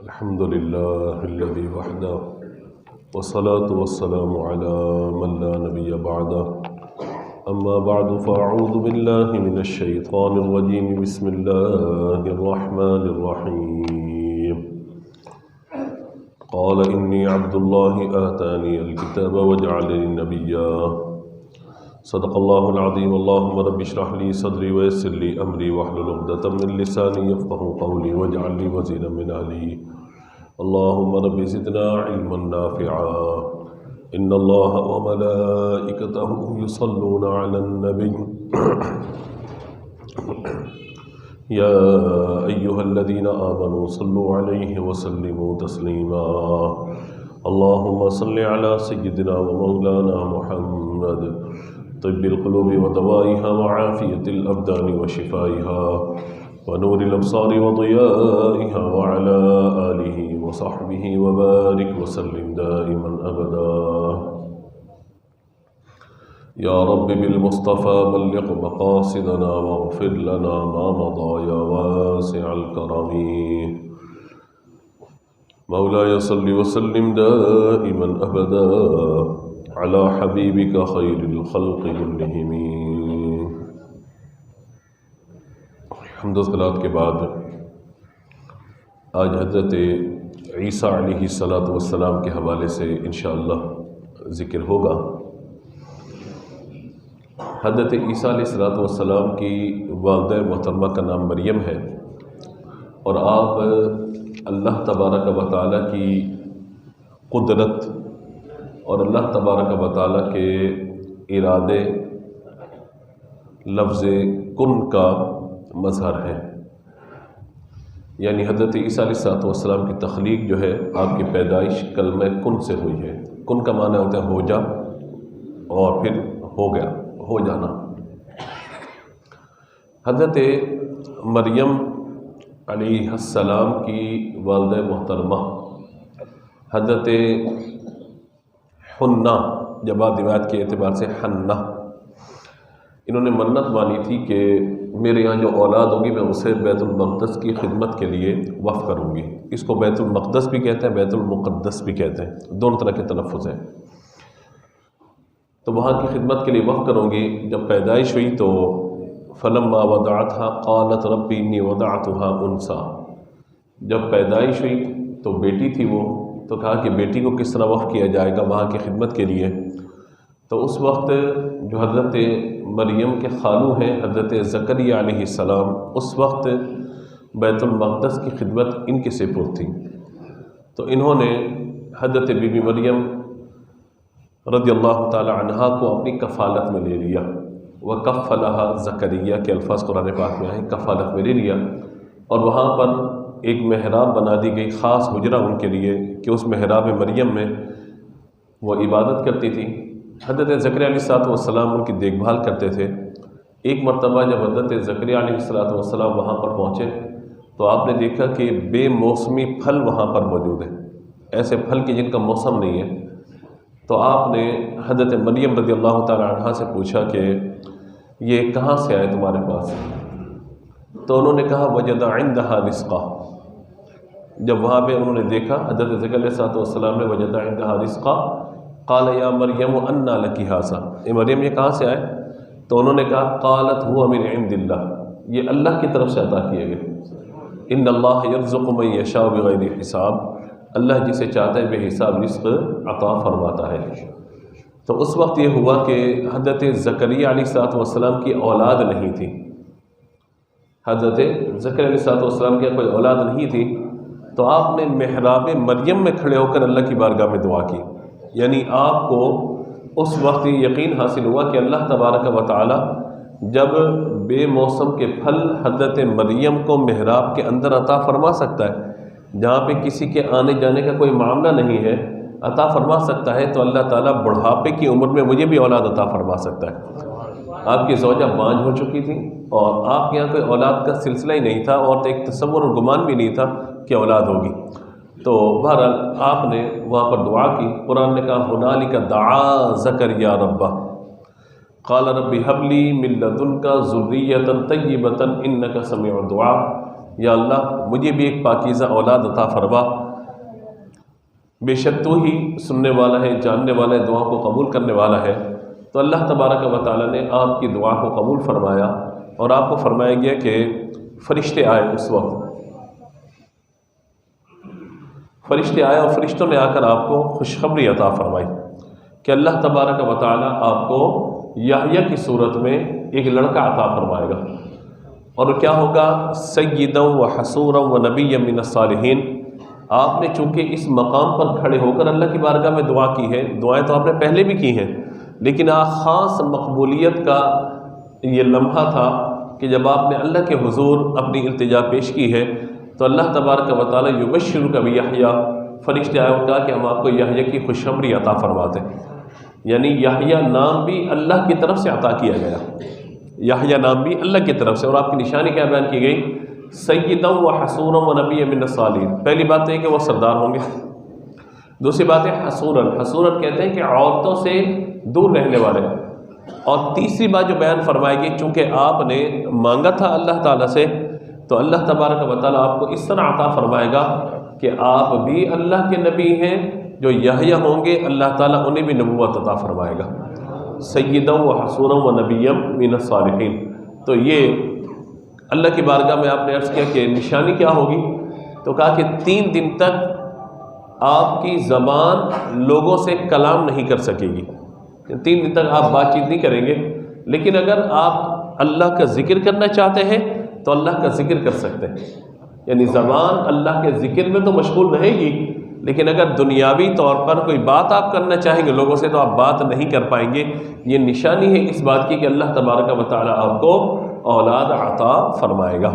الحمد لله الذي وحده والصلاة والسلام على من لا نبي بعده أما بعد فأعوذ بالله من الشيطان الرجيم بسم الله الرحمن الرحيم قال إني عبد الله آتاني الكتاب وجعلني نبيا صدق الله العظيم اللهم رب اشرح لي صدري ويسر لي أمري واحلل عقدة من لساني يفقهوا قولي واجعل لي وزيرا من أهلي اللهم رب زدنا علما نافعا إن الله وملائكته يصلون على النبي يا أيها الذين آمنوا صلوا عليه وسلموا تسليما اللهم صل على سيدنا ومولانا محمد طب القلوب ودوائها وعافية الأبدان وشفائها ونور الأبصار وضيائها وعلى آله وصحبه وبارك وسلم دائما أبدا يا رب بالمصطفى بلغ مقاصدنا واغفر لنا ما مضى يا واسع الكرم مولاي صل وسلم دائما أبدا على حبيبك خير الخلق كلهم حمد و صلوات کے بعد آج حضرت عیسیٰ علیہ السلام کے حوالے سے انشاءاللہ ذکر ہوگا۔ حضرت عیسیٰ علیہ السلام کی والدہ محترمہ کا نام مریم ہے اور آپ اللہ تبارک و تعالیٰ کی قدرت اور اللہ تبارک و تعالیٰ کے ارادے لفظ کن کا مظہر ہے، یعنی حضرت عیسیٰ علیہ السلام کی تخلیق جو ہے آپ کی پیدائش کلمہ کن سے ہوئی ہے۔ کن کا معنی ہوتا ہے ہو جا اور پھر ہو گیا، ہو جانا۔ حضرت مریم علیہ السلام کی والدہ محترمہ حضرت حنہ، جب روایت کے اعتبار سے حنہ، انہوں نے منت مانی تھی کہ میرے یہاں جو اولاد ہوگی میں اسے بیت المقدس کی خدمت کے لیے وقف کروں گی۔ اس کو بیت المقدس بھی کہتے ہیں، بیت المقدس بھی کہتے ہیں، دونوں طرح کے تلفظ ہیں۔ تو وہاں کی خدمت کے لیے وقف کروں گی۔ جب پیدائش ہوئی تو فلما وضعتها قالت رب انی وضعتها انثى، جب پیدائش ہوئی تو بیٹی تھی وہ، تو کہا کہ بیٹی کو کس طرح وقف کیا جائے گا وہاں کی خدمت کے لیے۔ تو اس وقت جو حضرت مریم کے خالو ہیں حضرت زکریا علیہ السلام، اس وقت بیت المقدس کی خدمت ان کے سپرد تھی، تو انہوں نے حضرت بی بی مریم رضی اللہ تعالی عنہا کو اپنی کفالت میں لے لیا۔ وَكَفَّلَهَا زکریا کے الفاظ قرآن پاک میں آئے، کفالت میں لے لیا، اور وہاں پر ایک محراب بنا دی گئی، خاص حجرہ ان کے لیے کہ اس محراب مریم میں وہ عبادت کرتی تھی۔ حضرت زکریا علیہ السلام ان کی دیکھ بھال کرتے تھے۔ ایک مرتبہ جب حضرت زکریا علیہ السلام وہاں پر پہنچے تو آپ نے دیکھا کہ بے موسمی پھل وہاں پر موجود ہیں، ایسے پھل کی جن کا موسم نہیں ہے۔ تو آپ نے حضرت مریم رضی اللہ تعالی عنہا سے پوچھا کہ یہ کہاں سے آئے تمہارے پاس؟ تو انہوں نے کہا وجد عندها رزقا، جب وہاں پہ انہوں نے دیکھا حضرت زکریا علیہ السلام نے وجد عندها رزقا قال یا مریم انا لکی ھذا، اے مریم یہ کہاں سے آئے؟ تو انہوں نے کہا قالت هو من عند اللہ، یہ اللہ کی طرف سے عطا کیے گئے۔ ان اللہ یرزق من یشاء بغیر حساب، اللہ جسے چاہتا ہے بے حساب رزق عطا فرماتا ہے۔ تو اس وقت یہ ہوا کہ حضرت زکریا علیہ السلام کی اولاد نہیں تھی، حضرت زکریا علیہ السلام کی کوئی اولاد نہیں تھی، تو آپ نے محراب مریم میں کھڑے ہو کر اللہ کی بارگاہ میں دعا کی، یعنی آپ کو اس وقت یقین حاصل ہوا کہ اللہ تبارک و تعالی جب بے موسم کے پھل حضرت مریم کو محراب کے اندر عطا فرما سکتا ہے، جہاں پہ کسی کے آنے جانے کا کوئی معاملہ نہیں ہے، عطا فرما سکتا ہے، تو اللہ تعالیٰ بڑھاپے کی عمر میں مجھے بھی اولاد عطا فرما سکتا ہے۔ آپ کی زوجہ بانجھ ہو چکی تھی اور آپ کے یہاں کوئی اولاد کا سلسلہ ہی نہیں تھا، اور ایک تصور اور گمان بھی نہیں تھا کہ اولاد ہوگی۔ تو بہرحال آپ نے وہاں پر دعا کی۔ قرآن نے کہا ہنالک دعا زکریا ربہ قال رب هب لي من لدنك ذرية طيبة إنك سميع الدعاء، یا اللہ مجھے بھی ایک پاکیزہ اولاد عطا فرما، بے شک تو ہی سننے والا ہے، جاننے والا ہے، دعا کو قبول کرنے والا ہے۔ تو اللہ تبارک و تعالیٰ نے آپ کی دعا کو قبول فرمایا، اور آپ کو فرمایا گیا کہ فرشتے آئے۔ اس وقت فرشتے آئے اور فرشتوں نے آ کر آپ کو خوشخبری عطا فرمائی کہ اللہ تبارک و تعالیٰ آپ کو یحییٰ کی صورت میں ایک لڑکا عطا فرمائے گا، اور کیا ہوگا؟ سیدا و حصورا و نبیا من الصالحین۔ آپ نے چونکہ اس مقام پر کھڑے ہو کر اللہ کی بارگاہ میں دعا کی ہے، دعائیں تو آپ نے پہلے بھی کی ہیں، لیکن خاص مقبولیت کا یہ لمحہ تھا کہ جب آپ نے اللہ کے حضور اپنی التجا پیش کی ہے تو اللہ تبارک و تعالیٰ یبشرک بیحییٰ، فرشتے آئے اور کہا کہ ہم آپ کو یحییٰ کی خوشخبری عطا فرماتے ہیں۔ یعنی یحییٰ نام بھی اللہ کی طرف سے عطا کیا گیا، یحییٰ نام بھی اللہ کی طرف سے، اور آپ کی نشانی کیا بیان کی گئی؟ سیدا و حصورا و نبیا من الصالحین۔ پہلی بات ہے کہ وہ سردار ہوں گے، دوسری بات ہے حصوراً، حصوراً کہتے ہیں کہ عورتوں سے دور رہنے والے، اور تیسری بات جو بیان فرمائی گئی چونکہ آپ نے مانگا تھا اللہ تعالیٰ سے تو اللہ تبارک و تعالیٰ آپ کو اس طرح عطا فرمائے گا کہ آپ بھی اللہ کے نبی ہیں، جو یحییٰ ہوں گے اللہ تعالیٰ انہیں بھی نبوت عطا فرمائے گا، سیدا و حصورا و نبیا من الصالحین۔ تو یہ اللہ کی بارگاہ میں آپ نے عرض کیا کہ نشانی کیا ہوگی، تو کہا کہ 3 دن تک آپ کی زبان لوگوں سے کلام نہیں کر سکے گی، 3 دن تک آپ بات چیت نہیں کریں گے، لیکن اگر آپ اللہ کا ذکر کرنا چاہتے ہیں تو اللہ کا ذکر کر سکتے ہیں، یعنی زبان اللہ کے ذکر میں تو مشغول رہے گی، لیکن اگر دنیاوی طور پر کوئی بات آپ کرنا چاہیں گے لوگوں سے تو آپ بات نہیں کر پائیں گے۔ یہ نشانی ہے اس بات کی کہ اللہ تبارک و تعالیٰ آپ کو اولاد عطا فرمائے گا۔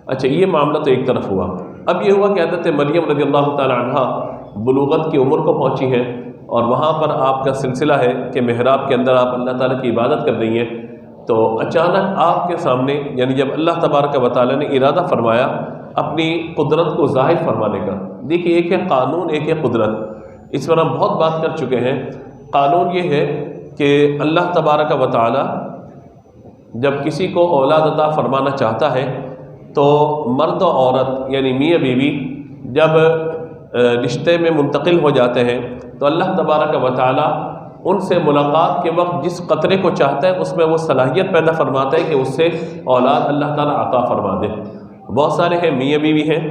اچھا، یہ معاملہ تو ایک طرف ہوا۔ اب یہ ہوا کہ حضرت مریم رضی اللہ تعالی عنہا بلوغت کی عمر کو پہنچی ہیں، اور وہاں پر آپ کا سلسلہ ہے کہ محراب کے اندر آپ اللہ تعالیٰ کی عبادت کر رہی ہیں، تو اچانک آپ کے سامنے، یعنی جب اللہ تبارک و تعالیٰ نے ارادہ فرمایا اپنی قدرت کو ظاہر فرمانے کا۔ دیکھیے، ایک ہے قانون، ایک ہے قدرت، اس پر ہم بہت بات کر چکے ہیں۔ قانون یہ ہے کہ اللہ تبارک و تعالیٰ جب کسی کو اولاد عطا فرمانا چاہتا ہے تو مرد و عورت یعنی میاں بیوی جب رشتے میں منتقل ہو جاتے ہیں تو اللہ تبارک و تعالیٰ ان سے ملاقات کے وقت جس قطرے کو چاہتا ہے اس میں وہ صلاحیت پیدا فرماتا ہے کہ اس سے اولاد اللہ تعالیٰ عطا فرما دے۔ بہت سارے ہیں میاں بیوی ہیں،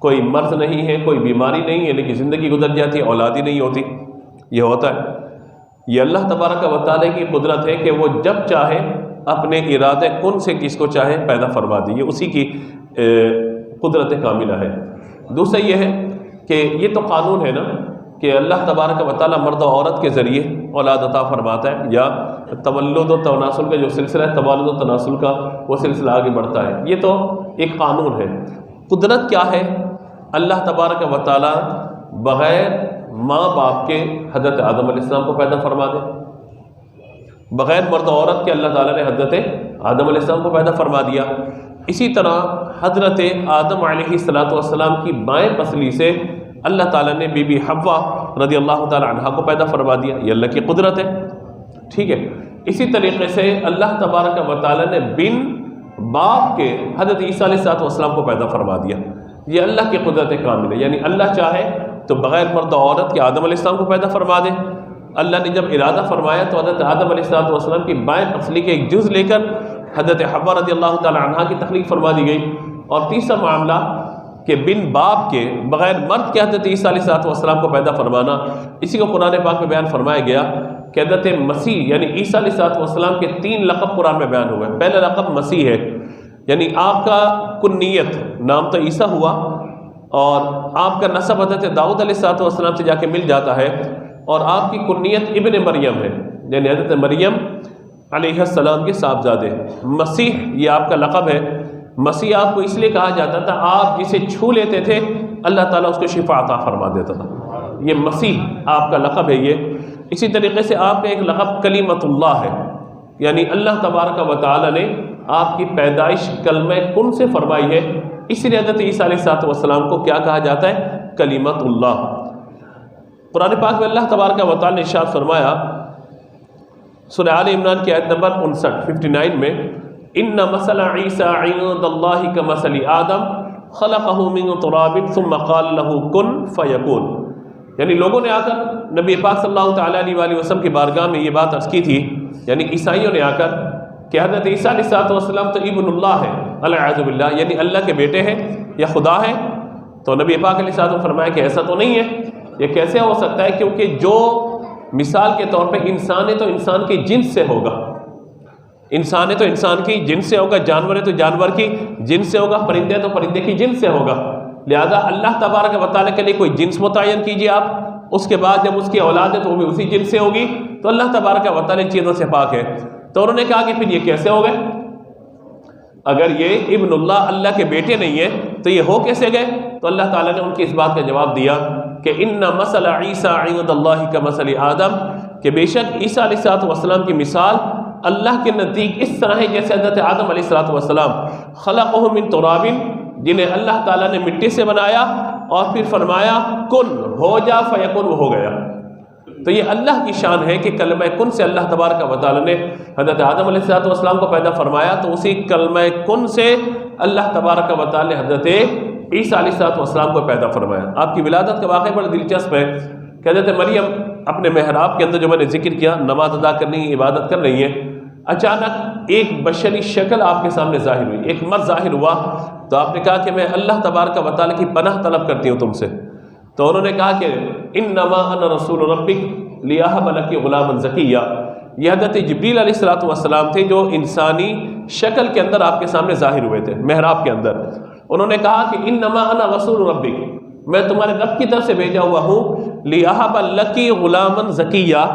کوئی مرض نہیں ہے، کوئی بیماری نہیں ہے، لیکن زندگی گزر جاتی ہے، اولاد ہی نہیں ہوتی، یہ ہوتا ہے۔ یہ اللہ تبارک و تعالیٰ کی قدرت ہے کہ وہ جب چاہے اپنے ارادے کن سے کس کو چاہے پیدا فرما دی، یہ اسی کی قدرت کاملہ ہے۔ دوسرا یہ ہے کہ یہ تو قانون ہے نا کہ اللہ تبارک و تعالیٰ مرد و عورت کے ذریعے اولاد عطا فرماتا ہے، یا تولد و تناسل کا جو سلسلہ ہے، تولد و تناسل کا وہ سلسلہ آگے بڑھتا ہے، یہ تو ایک قانون ہے۔ قدرت کیا ہے؟ اللہ تبارک و تعالیٰ بغیر ماں باپ کے حضرت آدم علیہ السلام کو پیدا فرما دے، بغیر مرد و عورت کے اللہ تعالیٰ نے حضرت آدم علیہ السلام کو پیدا فرما دیا۔ اسی طرح حضرت آدم علیہ السلام کی بائیں پسلی سے اللہ تعالیٰ نے بی بی حوا رضی اللہ تعالیٰ عنہا کو پیدا فرما دیا، یہ اللہ کی قدرت ہے، ٹھیک ہے۔ اسی طریقے سے اللہ تبارک و تعالیٰ نے بن باپ کے حضرت عیسیٰ علیہ السلام کو پیدا فرما دیا، یہ اللہ کی قدرت کامل ہے۔ یعنی اللہ چاہے تو بغیر مرد و عورت کے آدم علیہ السلام کو پیدا فرما دے۔ اللہ نے جب ارادہ فرمایا تو حضرت آدم علیہ السلام کی بائیں پسلی کے ایک جز لے کر حضرت حوا رضی اللہ تعالی عنہا کی تخلیق فرما دی گئی۔ اور تیسرا معاملہ کہ بن باپ کے بغیر مرد کے حضرت عیسیٰ علیہ السلام کو پیدا فرمانا، اسی کو قرآن پاک میں بیان فرمایا گیا کہ حضرت مسیح یعنی عیسیٰ علیہ السلام کے 3 لقب قرآن میں بیان ہوئے۔ پہلا لقب مسیح ہے، یعنی آپ کا کنیت نام تو عیسیٰ ہوا اور آپ کا نسب حضرت داؤد علیہ السلام سے جا کے مل جاتا ہے، اور آپ کی کنیت ابن مریم ہے، یعنی حضرت مریم علیہ السلام کے صاحبزادے۔ مسیح یہ آپ کا لقب ہے۔ مسیح آپ کو اس لیے کہا جاتا تھا، آپ جسے چھو لیتے تھے اللہ تعالیٰ اس کو شفا عطا فرما دیتا تھا، یہ مسیح آپ کا لقب ہے یہ۔ اسی طریقے سے آپ کا ایک لقب کلیمت اللہ ہے، یعنی اللہ تبارک و تعالیٰ نے آپ کی پیدائش کلمہ کن سے فرمائی ہے، اس لیے حضرت عیسیٰ علیہ السلام کو کیا کہا جاتا ہے؟ کلیمت اللہ۔ قرآن پاک میں اللہ تبارک و تعالیٰ نے ارشاد فرمایا سورہ آل عمران کی آیت نمبر 59 میں، ان مثل عیسیٰ عند اللہ کمثل آدم خلقہ من تراب ثم قال له کن فیکون. یعنی لوگوں نے آ کر نبی پاک صلی اللہ تعالیٰ علیہ وسلم کی بارگاہ میں یہ بات عرض کی تھی، یعنی عیسائیوں نے آ کر کہ حضرت عیسیٰ علیہ السلام تو ابن اللہ ہے، والعیاذ باللہ، یعنی اللہ کے بیٹے ہیں یا خدا ہے. تو نبی پاک علیہ السلام نے فرمایا کہ ایسا تو نہیں ہے، یہ کیسے ہو سکتا ہے؟ کیونکہ جو مثال کے طور پہ انسان ہے تو انسان کی جنس سے ہوگا، انسان ہے تو انسان کی جنس سے ہوگا، جانور ہے تو جانور کی جنس سے ہوگا، پرندے ہے تو پرندے کی جنس سے ہوگا. لہذا اللہ تبارک و تعالیٰ کے لیے کوئی جنس متعین کیجیے آپ، اس کے بعد جب اس کی اولاد ہے تو وہ بھی اسی جنس سے ہوگی. تو اللہ تبارک و تعالیٰ چیزوں سے پاک ہے. تو انہوں نے کہا کہ پھر یہ کیسے ہو گئے؟ اگر یہ ابن اللہ، اللہ کے بیٹے نہیں ہے تو یہ ہو کیسے گئے؟ تو اللہ تعالیٰ نے ان کی اس بات کا جواب دیا کہ ان مثل عیسیٰ عند اللہ کمثل آدم، کہ بے شک عیسیٰ علیہ السلام کی مثال اللہ کے نزدیک اس طرح ہے جیسے حضرت آدم علیہ السلام خلقہ من تراب، جنہیں اللہ تعالیٰ نے مٹی سے بنایا اور پھر فرمایا کن ہو جا فیکن، وہ ہو گیا. تو یہ اللہ کی شان ہے کہ کلمہ کن سے اللہ تبارک و تعالیٰ نے حضرت آدم علیہ السلام کو پیدا فرمایا، تو اسی کلمہ کن سے اللہ تبارک و تعالیٰ نے حضرت عیسیٰ علیہ السلام کو پیدا فرمایا. آپ کی ولادت کا واقعہ بڑا دلچسپ ہے کہ حضرت مریم اپنے محراب کے اندر جو میں نے ذکر کیا، نماز ادا کرنی، عبادت کر رہی ہیں، اچانک ایک بشری شکل آپ کے سامنے ظاہر ہوئی، ایک مرد ظاہر ہوا. تو آپ نے کہا کہ میں اللہ تبارک و تعالیٰ کی پناہ طلب کرتی ہوں تم سے. تو انہوں نے کہا کہ انما انا رسول ربک لیہب لک غلاما زکیہ. یہ حضرت جبریل علیہ السلام تھے جو انسانی شکل کے اندر آپ کے سامنے ظاہر ہوئے تھے محراب کے اندر. انہوں نے کہا کہ انما انا رسول ربک، میں تمہارے رب کی طرف سے بھیجا ہوا ہوں، لیہب لک غلاما زکیہ،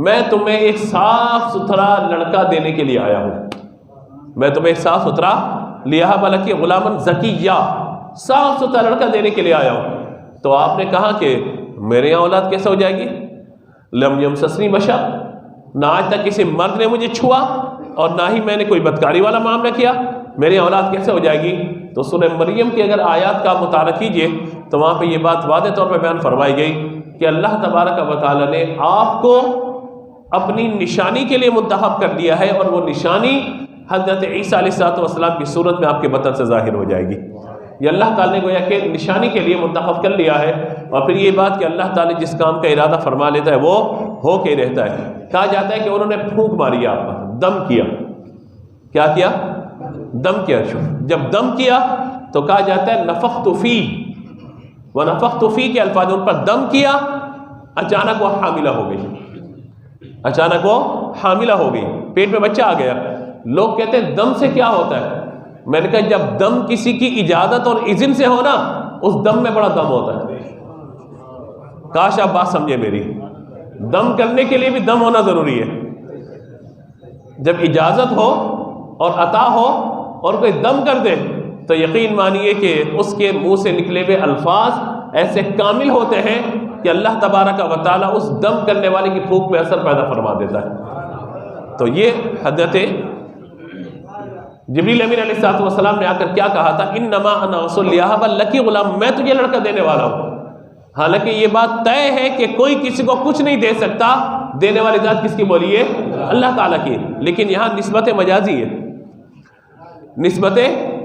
میں تمہیں ایک صاف ستھرا لڑکا دینے کے لیے آیا ہوں. میں تمہیں ایک صاف ستھرا لیہب لک غلاما زکیہ، صاف ستھرا لڑکا دینے کے لیے آیا ہوں. تو آپ نے کہا کہ میرے یہاں اولاد کیسے ہو جائے گی؟ لم یمسسنی بشر، نہ آج تک کسی مرد نے مجھے چھوا اور نہ ہی میں نے کوئی بدکاری والا معاملہ کیا، میرے یہاں اولاد کیسے ہو جائے گی؟ تو سورہ مریم کی اگر آیات کا مطالعہ کیجئے تو وہاں پہ یہ بات واضح طور پہ بیان فرمائی گئی کہ اللہ تبارک و تعالیٰ نے آپ کو اپنی نشانی کے لیے منتخب کر دیا ہے، اور وہ نشانی حضرت عیسیٰ علیہ السلام کی صورت میں آپ کے بطن سے ظاہر ہو جائے گی. یہ اللہ تعالیٰ نے گویا کہ نشانی کے لیے منتخب کر لیا ہے. اور پھر یہ بات کہ اللہ تعالیٰ جس کام کا ارادہ فرما لیتا ہے وہ ہو کے رہتا ہے. کہا جاتا ہے کہ انہوں نے پھونک ماری آپ پر، دم کیا. کیا کیا؟ دم کیا. جب دم کیا تو کہا جاتا ہے نفخت فی، ونفخت فی کے الفاظ، ان پر دم کیا، اچانک وہ حاملہ ہو گئی. اچانک وہ حاملہ ہو گئی، پیٹ میں بچہ آ گیا. لوگ کہتے ہیں دم سے کیا ہوتا ہے؟ میں نے کہا جب دم کسی کی اجازت اور اذن سے ہونا، اس دم میں بڑا دم ہوتا ہے. کاش آپ بات سمجھے میری، دم کرنے کے لیے بھی دم ہونا ضروری ہے. جب اجازت ہو اور عطا ہو اور کوئی دم کر دے تو یقین مانیے کہ اس کے منہ سے نکلے ہوئے الفاظ ایسے کامل ہوتے ہیں کہ اللہ تبارک و تعالیٰ اس دم کرنے والے کی پھونک میں اثر پیدا فرما دیتا ہے. تو یہ حضرت جبریل امین علیہ السلام نے آ کر کیا کہا تھا؟ انما انا رسول لیہب لک غلام، میں تجھے لڑکا دینے والا ہوں. حالانکہ یہ بات طے ہے کہ کوئی کسی کو کچھ نہیں دے سکتا، دینے والی ذات کس کی بولی ہے؟ اللہ تعالیٰ کی. لیکن یہاں نسبت مجازی ہے، نسبت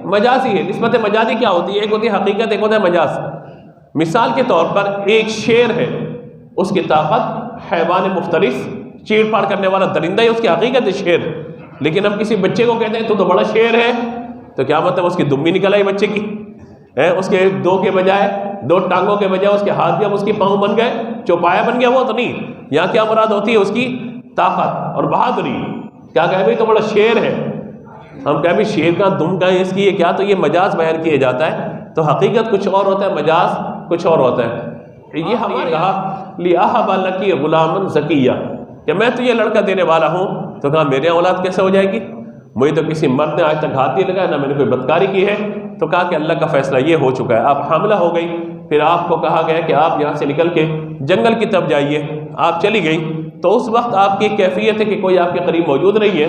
مجازی ہے. نسبت مجازی کیا ہوتی ہے؟ ایک ہوتی ہے حقیقت، ایک ہوتا ہے مجاز. مثال کے طور پر ایک شیر ہے، اس کی طاقت حیوان مفترس، چیڑ پاڑ کرنے والا درندہ ہے، اس کی حقیقت ہے شیر. لیکن ہم کسی بچے کو کہتے ہیں تو بڑا شیر ہے، تو کیا مطلب اس کی دمی نکل آئی بچے کی؟ اس کے دو کے بجائے، دو ٹانگوں کے بجائے اس کے ہاتھ بھی اب اس کی پاؤں بن گئے، چوپایا بن گیا، وہ تو نہیں. یہاں کیا مراد ہوتی ہے؟ اس کی طاقت اور بہادری. کیا کہے بھائی تو بڑا شیر ہے، ہم کہیں بھی شیر کا دم کا ہے اس کی، یہ کیا؟ تو یہ مجاز بیان کیا جاتا ہے. تو حقیقت کچھ اور ہوتا ہے، مجاز کچھ اور ہوتا ہے. یہ ہمیں کہا لیہب لک غلاما زکیہ، کہ میں تجھے لڑکا دینے والا ہوں. تو کہا میرے اولاد کیسے ہو جائے گی؟ مجھے تو کسی مرد نے آج تک ہاتھ نہیں لگایا، نہ میں نے کوئی بدکاری کی ہے. تو کہا کہ اللہ کا فیصلہ یہ ہو چکا ہے، آپ حاملہ ہو گئی. پھر آپ کو کہا گیا کہ آپ یہاں سے نکل کے جنگل کی طرف جائیے. آپ چلی گئی تو اس وقت آپ کی کیفیت ہے کہ کوئی آپ کے قریب موجود نہیں ہے.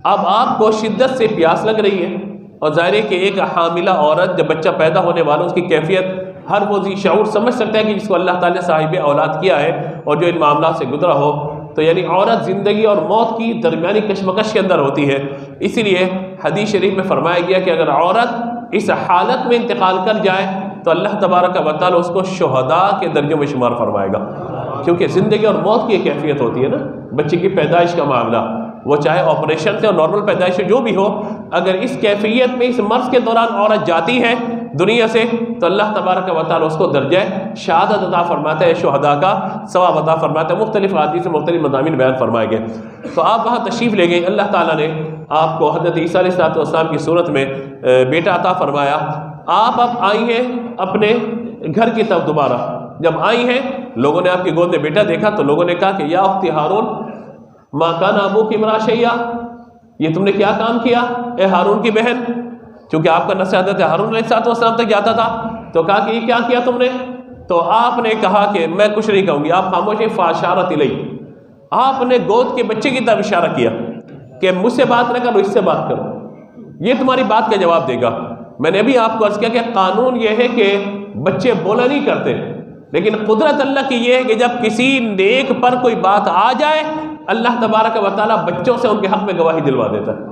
اب آپ کو شدت سے پیاس لگ رہی ہے، اور ظاہر ہے کہ ایک حاملہ عورت جب بچہ پیدا ہونے والا اس کی کیفیت ہر وہ ذی شعور سمجھ سکتا ہے کہ جس کو اللہ تعالیٰ نے صاحب اولاد کیا ہے اور جو ان معاملات سے گزرا ہو. تو یعنی عورت زندگی اور موت کی درمیانی کشمکش کے اندر ہوتی ہے. اسی لیے حدیث شریف میں فرمایا گیا کہ اگر عورت اس حالت میں انتقال کر جائے تو اللہ تبارک و تعالیٰ اس کو شہداء کے درجوں میں شمار فرمائے گا، کیونکہ زندگی اور موت کی ایک کیفیت ہوتی ہے نا. بچے کی پیدائش کا معاملہ، وہ چاہے آپریشن سے اور نارمل پیدائش سے جو بھی ہو، اگر اس کیفیت میں اس مرض کے دوران عورت جاتی ہے دنیا سے تو اللہ تبارک و تعالیٰ اس کو درجہ شہادت عطا فرماتا ہے، شہداء کا ثواب عطا فرماتا ہے. مختلف حدیث سے مختلف مضامین بیان فرمائے گئے. تو آپ وہاں تشریف لے گئے، اللہ تعالیٰ نے آپ کو حضرت عیسیٰ علیہ السلام کی صورت میں بیٹا عطا فرمایا. آپ اب آئی ہیں اپنے گھر کی طرف دوبارہ. جب آئی ہیں لوگوں نے آپ کی گود میں بیٹا دیکھا تو لوگوں نے کہا کہ یا اختی ہارون ما کان ابوکی امرأ شیئا، یہ تم نے کیا کام کیا اے ہارون کی بہن، چونکہ آپ کا نسل حضرت ہارون علیہ السلام تک جاتا تھا. تو کہا کہ یہ کیا کیا تم نے؟ تو آپ نے کہا کہ میں کچھ نہیں کہوں گی، آپ خاموش ہیں. فاشارت الیہ، آپ نے گود کے بچے کی طرف اشارہ کیا کہ مجھ سے بات نہ کرو، اس سے بات کرو، یہ تمہاری بات کا جواب دے گا. میں نے ابھی آپ کو عرض کیا کہ قانون یہ ہے کہ بچے بولا نہیں کرتے، لیکن قدرت اللہ کی یہ ہے کہ جب کسی نیک پر کوئی بات آ جائے اللہ تبارک و تعالیٰ بچوں سے ان کے حق میں گواہی دلوا دیتا ہے.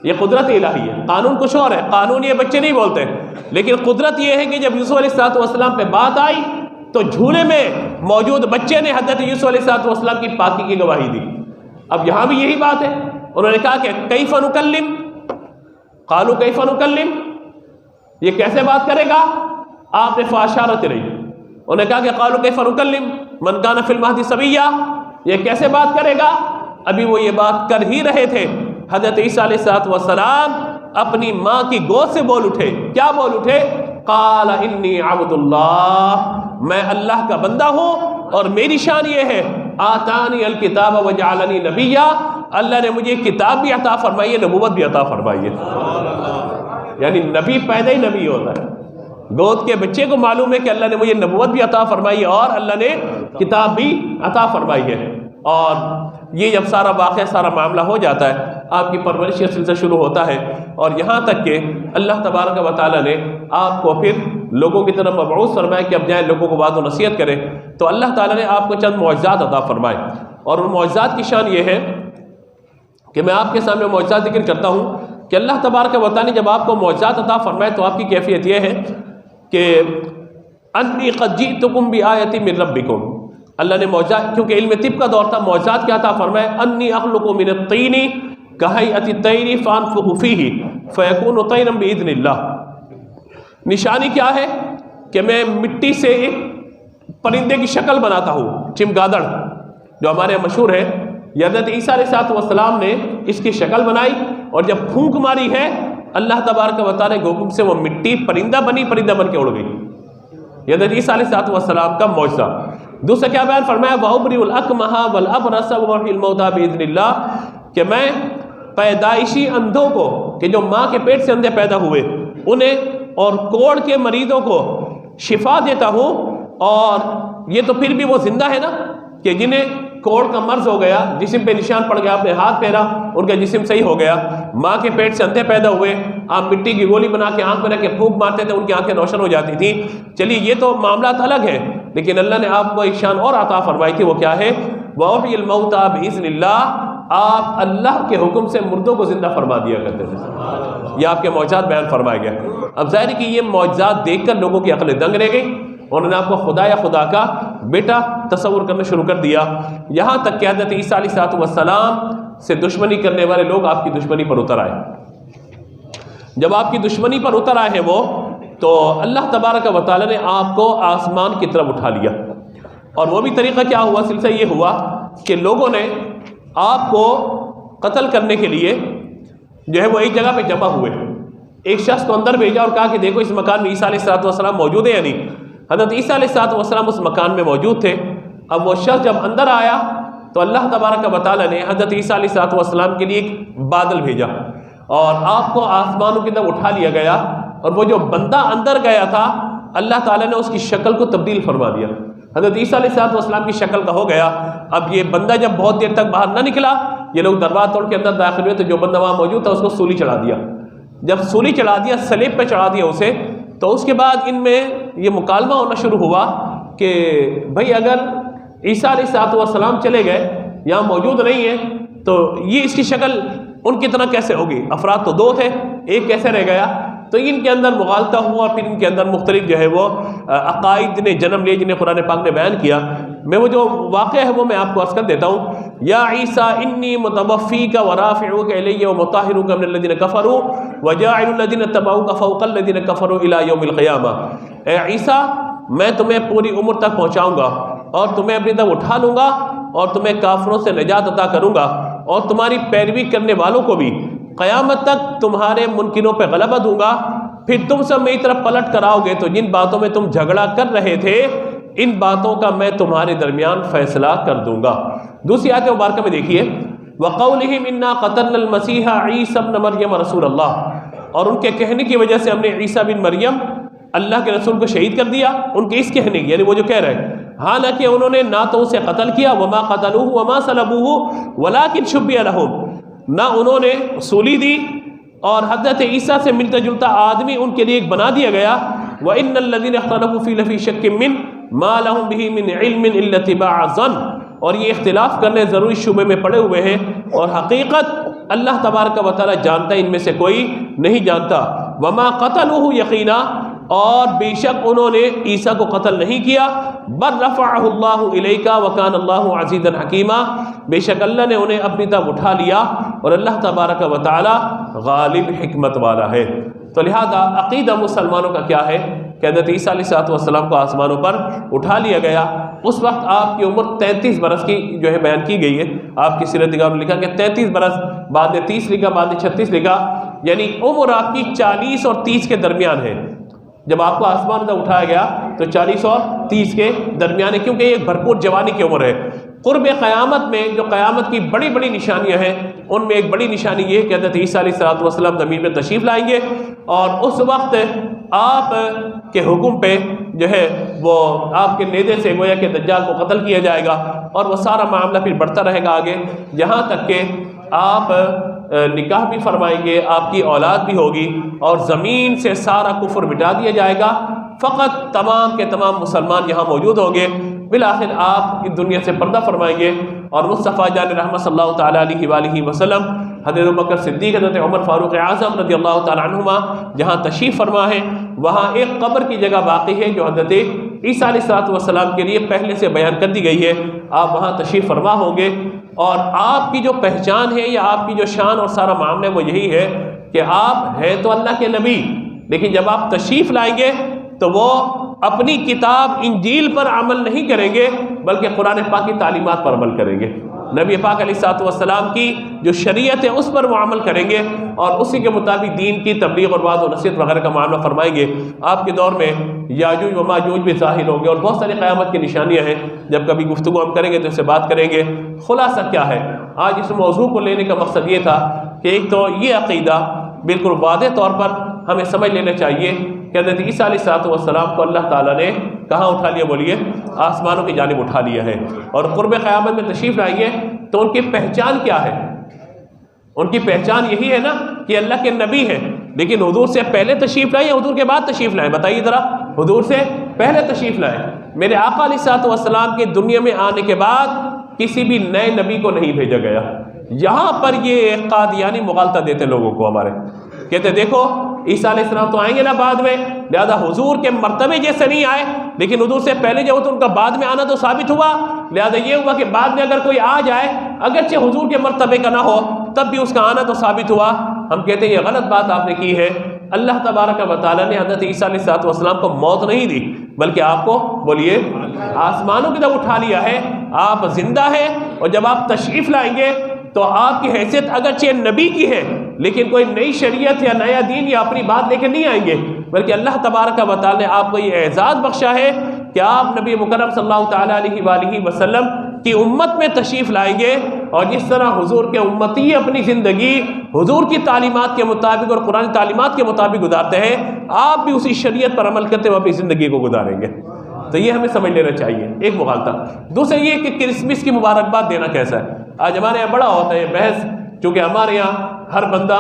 یہ قدرت الہی ہے. قانون کچھ اور ہے، قانون یہ بچے نہیں بولتے، لیکن قدرت یہ ہے کہ جب یوسف علیہ السلام پہ بات آئی تو جھولے میں موجود بچے نے حضرت یوسف علیہ السلام کی پاکی کی گواہی دی. اب یہاں بھی یہی بات ہے. انہوں نے کہا کہ کیف نکلم، قالوا کیف نکلم، یہ کیسے بات کرے گا؟ آپ نے فاشارت رہی، انہوں نے کہا کہ قالوا کیف نکلم من کان فی المہد صبیا، یہ کیسے بات کرے گا؟ ابھی وہ یہ بات کر ہی رہے تھے، حضرت عیسیٰ علیہ السلام اپنی ماں کی گود سے بول اٹھے. کیا بول اٹھے؟ قال انی عبد اللہ، میں اللہ کا بندہ ہوں اور میری شان یہ ہے آتانی الکتاب وجعلنی نبیا، اللہ نے مجھے کتاب بھی عطا فرمائی ہے، نبوت بھی عطا فرمائی ہے. یعنی نبی پیدا ہی نبی ہوتا ہے. گود کے بچے کو معلوم ہے کہ اللہ نے مجھے نبوت بھی عطا فرمائی ہے اور اللہ نے کتاب بھی عطا فرمائی ہے. اور یہ جب سارا واقعہ سارا معاملہ ہو جاتا ہے آپ کی پرورش کا سلسلہ شروع ہوتا ہے، اور یہاں تک کہ اللہ تبارک و تعالیٰ نے آپ کو پھر لوگوں کی طرف مبعوث فرمایا کہ اب جائیں لوگوں کو وعظ و نصیحت کریں. تو اللہ تعالیٰ نے آپ کو چند معجزات عطا فرمائے، اور ان معجزات کی شان یہ ہے کہ میں آپ کے سامنے معجزات ذکر کرتا ہوں کہ اللہ تبارک و تعالیٰ نے جب آپ کو معجزات عطا فرمائے تو آپ کی کیفیت یہ ہے کہ انی قد جئتکم بآیۃ من ربکم. اللہ نے معجزات، کیونکہ علم طب کا دور تھا، معجزات کیا عطا فرمائے؟ انی اخلق من الطین کہیئۃ الطیر فانفخ فیہ فیکون طیرا باذن اللہ. نشانی کیا ہے کہ میں مٹی سے ایک پرندے کی شکل بناتا ہوں، چمگادڑ جو ہمارے یہاں مشہور ہے. حضرت عیسیٰ علیہ السلام نے اس کی شکل بنائی اور جب پھونک ماری ہے اللہ تبارک و تعالیٰ کے حکم سے وہ مٹی پرندہ بنی، پرندہ بن کے اڑ گئی. حضرت عیسیٰ علیہ السلام کا معجزہ. دوسرا کیا بیان فرمایا؟ وَأُبْرِئُ الْأَكْمَحَ وَالْأَبْرَصَ وَأُحْيِي الْمَوْتَىٰ بِإِذْنِ اللَّهِ، کہ میں پیدائشی اندھوں کو، کہ جو ماں کے پیٹ سے اندھے پیدا ہوئے انہیں، اور کوڑ کے مریضوں کو شفا دیتا ہوں. اور یہ تو پھر بھی وہ زندہ ہے نا، کہ جنہیں کوڑ کا مرض ہو گیا، جسم پہ نشان پڑ گیا، آپ نے ہاتھ پھیرا ان کا جسم صحیح ہو گیا. ماں کے پیٹ سے اندھے پیدا ہوئے، آپ مٹی کی گولی بنا کے آنکھ میں رکھ کے پھونک مارتے تھے، ان کی آنکھیں روشن ہو جاتی تھیں. چلیے یہ تو معاملات الگ ہیں، لیکن اللہ نے آپ کو ایک شان اور عطا فرمائی تھی. وہ کیا ہے؟ وَأُحْيِي الْمَوْتَىٰ بِإِذْنِ اللَّهِ، آپ اللہ کے حکم سے مردوں کو زندہ فرما دیا کرتے تھے. یہ آپ کے معجزات بیان فرمائے گئے. اب ظاہر ہے کہ یہ معجزات دیکھ کر لوگوں کی عقلیں دنگ رہ گئی، انہوں نے آپ کو خدا یا خدا کا بیٹا تصور کرنا شروع کر دیا. یہاں تک کہ حضرت عیسیٰ علیہ السلام سے دشمنی کرنے والے لوگ آپ کی دشمنی پر اتر آئے. جب آپ کی دشمنی پر اتر آئے ہیں وہ، تو اللہ تبارک و تعالیٰ نے آپ کو آسمان کی طرف اٹھا لیا. اور وہ بھی طریقہ کیا ہوا؟ سلسلہ یہ ہوا کہ لوگوں نے آپ کو قتل کرنے کے لیے جو ہے وہ ایک جگہ پہ جمع ہوئے. ایک شخص کو اندر بھیجا اور کہا کہ دیکھو اس مکان میں عیسیٰ علیہ السلام موجود ہے یا نہیں. حضرت عیسیٰ علیہ السلام اس مکان میں موجود تھے. اب وہ شخص جب اندر آیا تو اللہ تبارک و تعالیٰ نے حضرت عیسیٰ علیہ السلام کے لیے ایک بادل بھیجا اور آپ کو آسمانوں کی طرف اٹھا لیا گیا. اور وہ جو بندہ اندر گیا تھا اللہ تعالیٰ نے اس کی شکل کو تبدیل فرما دیا. حضرت عیسیٰ علیہ السلام کی شکل کا ہو گیا. اب یہ بندہ جب بہت دیر تک باہر نہ نکلا، یہ لوگ دروازہ توڑ کے اندر داخل ہوئے تو جو بندہ وہاں موجود تھا اس کو سولی چڑھا دیا. جب سولی چڑھا دیا، سلیب پہ چڑھا دیا اسے، تو اس کے بعد ان میں یہ مکالمہ ہونا شروع ہوا کہ بھائی اگر عیسیٰ علیہ السلام چلے گئے، یہاں موجود نہیں ہے، تو یہ اس کی شکل ان کی طرح کیسے ہوگی؟ افراد تو دو تھے، ایک کیسے رہ گیا؟ تو ان کے اندر مغالطہ ہوا، پھر ان کے اندر مختلف جو ہے وہ عقائد نے جنم لیے جنہیں قرآن پاک نے بیان کیا۔ میں وہ جو واقعہ ہے وہ میں آپ کو عرض کر دیتا ہوں۔ یا عیسیٰ انی متوفیک ورافعک الی ومطہرک من الذین کفروا وجاعل الذین اتبعوک فوق الذین کفروا الی یوم القیامہ۔ اے عیسیٰ، میں تمہیں پوری عمر تک پہنچاؤں گا اور تمہیں اپنی طرف اٹھا لوں گا اور تمہیں کافروں سے نجات عطا کروں گا اور تمہاری پیروی کرنے والوں کو بھی قیامت تک تمہارے منکروں پہ غلبہ دوں گا۔ پھر تم سب میری طرف پلٹ کر آؤ گے تو جن باتوں میں تم جھگڑا کر رہے تھے ان باتوں کا میں تمہارے درمیان فیصلہ کر دوں گا۔ دوسری آیت مبارکہ میں دیکھیے، وَقَوْلِهِمْ إِنَّا قَتَلْنَا الْمَسِيحَ عِيسَى ابْنَ مَرْيَمَ رَسُولَ اللَّهِ، اور ان کے کہنے کی وجہ سے ہم نے عیسیٰ بن مریم اللہ کے رسول کو شہید کر دیا، ان کے اس کہنے کی، یعنی وہ جو کہہ رہے ہیں، حالانکہ انہوں نے نہ تو اسے قتل کیا، وما قتلوه وما صلبوه ولكن شبه لهم، نہ انہوں نے سولی دی اور حضرت عیسیٰ سے ملتا جلتا آدمی ان کے لیے ایک بنا دیا گیا۔ وَإِنَّ الَّذِينَ اخْتَلَفُوا فِي لَفِي شَكٍّ مِّنْهُ مَا لَهُم بِهِ مِنْ عِلْمٍ إِلَّا اتِّبَاعَ الظَّنِّ، اور یہ اختلاف کرنے ضروری شبے میں پڑے ہوئے ہیں اور حقیقت اللہ تبارک و تعالی جانتا ہے، ان میں سے کوئی نہیں جانتا۔ وَمَا قَتَلُوهُ يَقِينًا، اور بے شک انہوں نے عیسیٰ کو قتل نہیں کیا، بل رفعہ اللہ الیک وکان اللہ عزیزا حکیما، بے شک اللہ نے انہیں اپنی طرف اٹھا لیا اور اللہ تبارک و تعالی غالب حکمت والا ہے۔ تو لہذا عقیدہ مسلمانوں کا کیا ہے کہ حضرت عیسیٰ علیہ السلام کو آسمانوں پر اٹھا لیا گیا۔ اس وقت آپ کی عمر 33 برس کی جو ہے بیان کی گئی ہے، آپ کی سیرت نگار میں لکھا کہ 33 برس، بعد نے 30 لکھا، بعد نے 36 لکھا، یعنی عمر آپ کی 40 اور 30 کے درمیان ہے۔ جب آپ کو آسمان تک اٹھایا گیا تو 40 اور 30 کے درمیان ہے، کیونکہ یہ ایک بھرپور جوانی کی عمر ہے۔ قرب قیامت میں جو قیامت کی بڑی بڑی نشانیاں ہیں، ان میں ایک بڑی نشانی یہ کہ حضرت عیسیٰ علیہ السلام زمین میں تشریف لائیں گے اور اس وقت آپ کے حکم پہ جو ہے وہ آپ کے نیزے سے گویا کہ دجال کو قتل کیا جائے گا، اور وہ سارا معاملہ پھر بڑھتا رہے گا آگے، یہاں تک کہ آپ نکاح بھی فرمائیں گے، آپ کی اولاد بھی ہوگی اور زمین سے سارا کفر مٹا دیا جائے گا، فقط تمام کے تمام مسلمان یہاں موجود ہوں گے۔ بالآخر آپ اس دنیا سے پردہ فرمائیں گے اور مصطفیٰ جان رحمت صلی اللہ تعالیٰ علیہ وآلہ وسلم، حضرت ابوبکر صدیق، حضرت عمر فاروق اعظم رضی اللہ تعالیٰ عنہما جہاں تشریف فرما ہے، وہاں ایک قبر کی جگہ باقی ہے جو حضرت عیسیٰ علیہ السلام کے لیے پہلے سے بیان کر دی گئی ہے۔ آپ وہاں تشریف فرما ہوں گے اور آپ کی جو پہچان ہے یا آپ کی جو شان اور سارا معاملہ وہ یہی ہے کہ آپ ہیں تو اللہ کے نبی، لیکن جب آپ تشریف لائیں گے تو وہ اپنی کتاب انجیل پر عمل نہیں کریں گے بلکہ قرآن پاک کی تعلیمات پر عمل کریں گے۔ نبی پاک علیہ السلام کی جو شریعت ہے اس پر وہ عمل کریں گے اور اسی کے مطابق دین کی تبلیغ اور وعظ و نصیحت وغیرہ کا معاملہ فرمائیں گے۔ آپ کے دور میں یاجوج و ماجوج بھی ظاہر ہوں گے اور بہت ساری قیامت کی نشانیاں ہیں، جب کبھی گفتگو ہم کریں گے تو اس سے بات کریں گے۔ خلاصہ کیا ہے، آج اس موضوع کو لینے کا مقصد یہ تھا کہ ایک تو یہ عقیدہ بالکل واضح طور پر ہمیں سمجھ لینا چاہیے کہ حضرت عیسیٰ علیہ السلام کو اللہ تعالیٰ نے کہاں اٹھا لیا؟ بولیے، آسمانوں کی جانب اٹھا لیا ہے، اور قرب قیامت میں تشریف لائیے تو ان کی پہچان کیا ہے؟ ان کی پہچان یہی ہے نا کہ اللہ کے نبی ہیں، لیکن حضور سے پہلے تشریف لائیں یا حضور کے بعد تشریف لائیں؟ بتائیے ذرا، حضور سے پہلے تشریف لائیں۔ میرے آقا علیہ السلام کے دنیا میں آنے کے بعد کسی بھی نئے نبی کو نہیں بھیجا گیا۔ یہاں پر یہ قادیانی مغالطہ دیتے لوگوں کو، ہمارے کہتے دیکھو عیسیٰ علیہ السلام تو آئیں گے نا بعد میں، لہذا حضور کے مرتبے جیسے نہیں آئے، لیکن حضور سے پہلے جو تو ان کا بعد میں آنا تو ثابت ہوا، لہذا یہ ہوا کہ بعد میں اگر کوئی آ جائے اگرچہ حضور کے مرتبے کا نہ ہو تب بھی اس کا آنا تو ثابت ہوا۔ ہم کہتے ہیں یہ غلط بات آپ نے کی ہے۔ اللہ تبارک و تعالیٰ نے حضرت عیسیٰ علیہ السلام کو موت نہیں دی بلکہ آپ کو بولیے آسمانوں کی طرف اٹھا لیا ہے، آپ زندہ ہیں، اور جب آپ تشریف لائیں گے تو آپ کی حیثیت اگرچہ نبی کی ہے لیکن کوئی نئی شریعت یا نیا دین یا اپنی بات لے کے نہیں آئیں گے، بلکہ اللہ تبارک و تعالی نے آپ کو یہ اعزاز بخشا ہے کہ آپ نبی مکرم صلی اللہ تعالیٰ علیہ وآلہ وسلم کی امت میں تشریف لائیں گے، اور جس طرح حضور کے امتی اپنی زندگی حضور کی تعلیمات کے مطابق اور قرآن تعلیمات کے مطابق گزارتے ہیں، آپ بھی اسی شریعت پر عمل کرتے ہوئے اپنی زندگی کو گزاریں گے۔ تو یہ ہمیں سمجھ لینا چاہیے، ایک مغالطہ۔ دوسرا یہ کہ کرسمس کی مبارکباد دینا کیسا ہے؟ آج ہمارے یہاں بڑا ہوتا ہے یہ بحث، چونکہ ہمارے یہاں ہر بندہ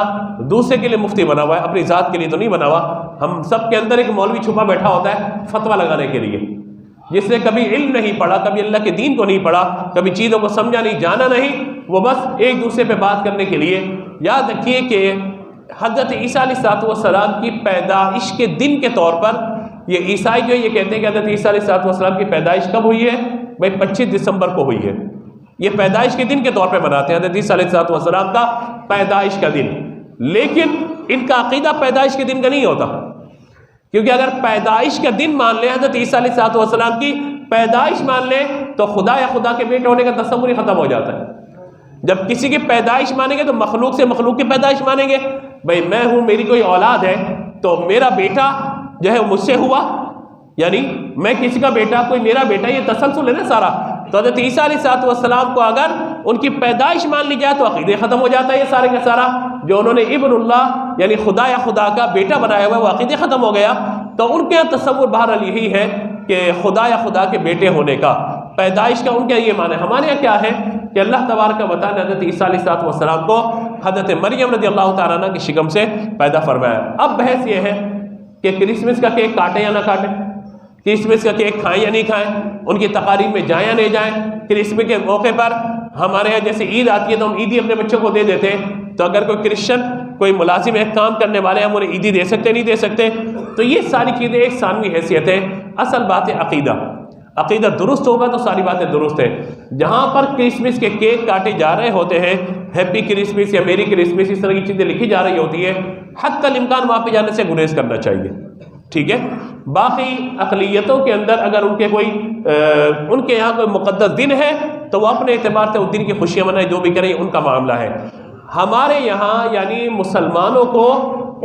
دوسرے کے لیے مفتی بنا ہوا ہے، اپنی ذات کے لیے تو نہیں بنا ہوا۔ ہم سب کے اندر ایک مولوی چھپا بیٹھا ہوتا ہے فتویٰ لگانے کے لیے، جس نے کبھی علم نہیں پڑھا، کبھی اللہ کے دین کو نہیں پڑھا، کبھی چیزوں کو سمجھا نہیں، جانا نہیں، وہ بس ایک دوسرے پہ بات کرنے کے لیے. یاد رکھیے کہ حضرت عیسیٰ علیہ السلام کی پیدائش کے دن کے طور پر یہ عیسائی جو یہ کہتے ہیں کہ حضرت عیسیٰ علیہ السلام کی پیدائش کب ہوئی ہے؟ بھائی 25 دسمبر کو ہوئی ہے. یہ پیدائش کے دن کے طور پہ مناتے ہیں حضرت عیسیٰ علیہ السلام کا پیدائش کا دن. لیکن ان کا عقیدہ پیدائش کے دن کا نہیں ہوتا، کیونکہ اگر پیدائش کا دن مان لیں، حضرت عیسیٰ علیہ السلام کی پیدائش مان لیں، تو خدا یا خدا کے بیٹے ہونے کا تصور ہی ختم ہو جاتا ہے. جب کسی کی پیدائش مانیں گے تو مخلوق سے مخلوق کی پیدائش مانیں گے. بھائی میں ہوں، میری کوئی اولاد ہے تو میرا بیٹا جو ہے مجھ سے ہوا، یعنی میں کسی کا بیٹا، کوئی میرا بیٹا، یہ تسلسل ہے نا سارا. تو حضرت عیسیٰ علیہ السلام کو اگر ان کی پیدائش مان لی جائے تو عقیدے ختم ہو جاتا ہے. یہ سارے کا سارا جو انہوں نے ابن اللہ یعنی خدا یا خدا کا بیٹا بنایا ہوا ہے وہ عقیدے ختم ہو گیا. تو ان کے یہاں تصور بہرحال یہی ہے کہ خدا یا خدا کے بیٹے ہونے کا، پیدائش کا ان کا یہ معنی ہے. ہمارے یہاں کیا ہے کہ اللہ تبارک و تعالیٰ نے حضرت عیسیٰ علیہ السلام کو حضرت مریم رضی اللہ تعالیٰ عنہ کی شکم سے پیدا فرمایا. اب بحث یہ ہے کہ کرسمس کا کیک کاٹیں یا نہ کاٹیں، کرسمس کا کیک کھائیں یا نہیں کھائیں، ان کی تقاریب میں جائیں یا نہیں جائیں. کرسمس کے موقع پر ہمارے یہاں جیسے عید آتی ہے تو ہم عیدی اپنے بچوں کو دے دیتے ہیں. تو اگر کوئی کرسچن، کوئی ملازم ہے، کام کرنے والے ہم انہیں عیدی دے سکتے نہیں دے سکتے. تو یہ ساری چیزیں ایک ثانوی حیثیت ہے. اصل بات ہے عقیدہ درست ہوگا تو ساری باتیں درست ہیں. جہاں پر کرسمس کے کیک کاٹے جا رہے ہوتے ہیں، ہیپی کرسمس یا میری کرسمس، اس طرح کی چیزیں لکھی جا رہی ہوتی ہیں، حتی الامکان وہاں پہ جانے سے گریز کرنا چاہیے. ٹھیک ہے. باقی اقلیتوں کے اندر اگر ان کے یہاں کوئی مقدس دن ہے تو وہ اپنے اعتبار سے اس دن کی خوشیاں منائیں، جو بھی کریں ان کا معاملہ ہے. ہمارے یہاں یعنی مسلمانوں کو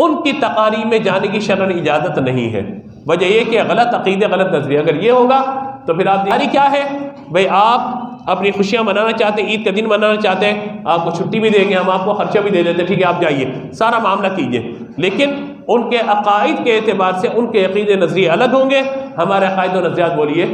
ان کی تقاریب میں جانے کی شرعاً اجازت نہیں ہے. وجہ یہ کہ غلط عقیدے، غلط نظریہ. اگر یہ ہوگا تو پھر آپ دیاری کیا ہے؟ بھئی آپ اپنی خوشیاں منانا چاہتے ہیں، عید کا دن منانا چاہتے ہیں، آپ کو چھٹی بھی دیں گے، ہم آپ کو خرچہ بھی دے دیتے ہیں، ٹھیک ہے آپ جائیے، سارا معاملہ کیجئے. لیکن ان کے عقائد کے اعتبار سے ان کے عقیدے نظریے الگ ہوں گے، ہمارے عقائد و نظریات بولیے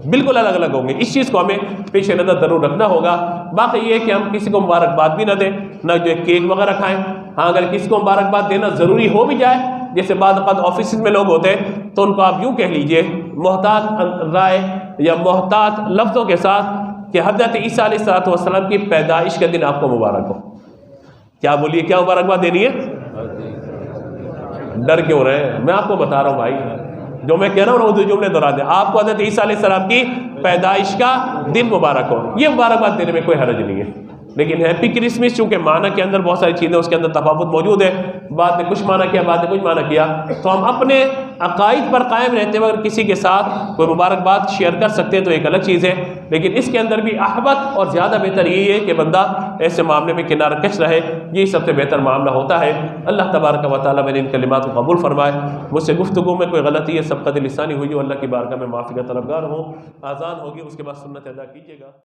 بالکل الگ الگ ہوں گے. اس چیز کو ہمیں پیش نظر ضرور رکھنا ہوگا. باقی یہ کہ ہم کسی کو مبارکباد بھی نہ دیں، نہ جو کیک وغیرہ کھائیں. ہاں اگر کسی کو مبارکباد دینا ضروری ہو بھی جائے، جیسے بعض اوقات آفیسز میں لوگ ہوتے ہیں، تو ان کو آپ یوں کہہ لیجئے محتاط رائے یا محتاط لفظوں کے ساتھ کہ حضرت عیسیٰ علیہ السلام کی پیدائش کا دن آپ کو مبارک ہو. کیا بولیے، کیا مبارکباد دینی ہے؟ ڈر کیوں رہے ہیں؟ میں آپ کو بتا رہا ہوں بھائی، جو میں کہہ رہا ہوں وہ جملے دہرا دیں. آپ کو حضرت عیسیٰ علیہ السلام کی پیدائش کا دن مبارک ہو، یہ مبارکباد دینے میں کوئی حرج نہیں ہے. لیکن ہیپی کرسمس چونکہ معنی کے اندر بہت ساری چیزیں اس کے اندر تفاوت موجود ہے، بعد نے کچھ معنی کیا، بعد نے کچھ معنی کیا، تو ہم اپنے عقائد پر قائم رہتے ہوئے اگر کسی کے ساتھ کوئی مبارکباد شیئر کر سکتے ہیں تو ایک الگ چیز ہے. لیکن اس کے اندر بھی احبت اور زیادہ بہتر یہی ہے کہ بندہ ایسے معاملے میں کنارہ کش رہے، یہی سب سے بہتر معاملہ ہوتا ہے. اللہ تبارک و تعالیٰ میرے ان کلمات کو قبول فرمائے. مجھ سے گفتگو میں کوئی غلطی ہے، سبقت لسانی ہوئی ہو، اللہ کی بارگاہ میں معافی کا طلبگار ہوں. آذان ہوگی، اس کے بعد سنت ادا کیجیے گا.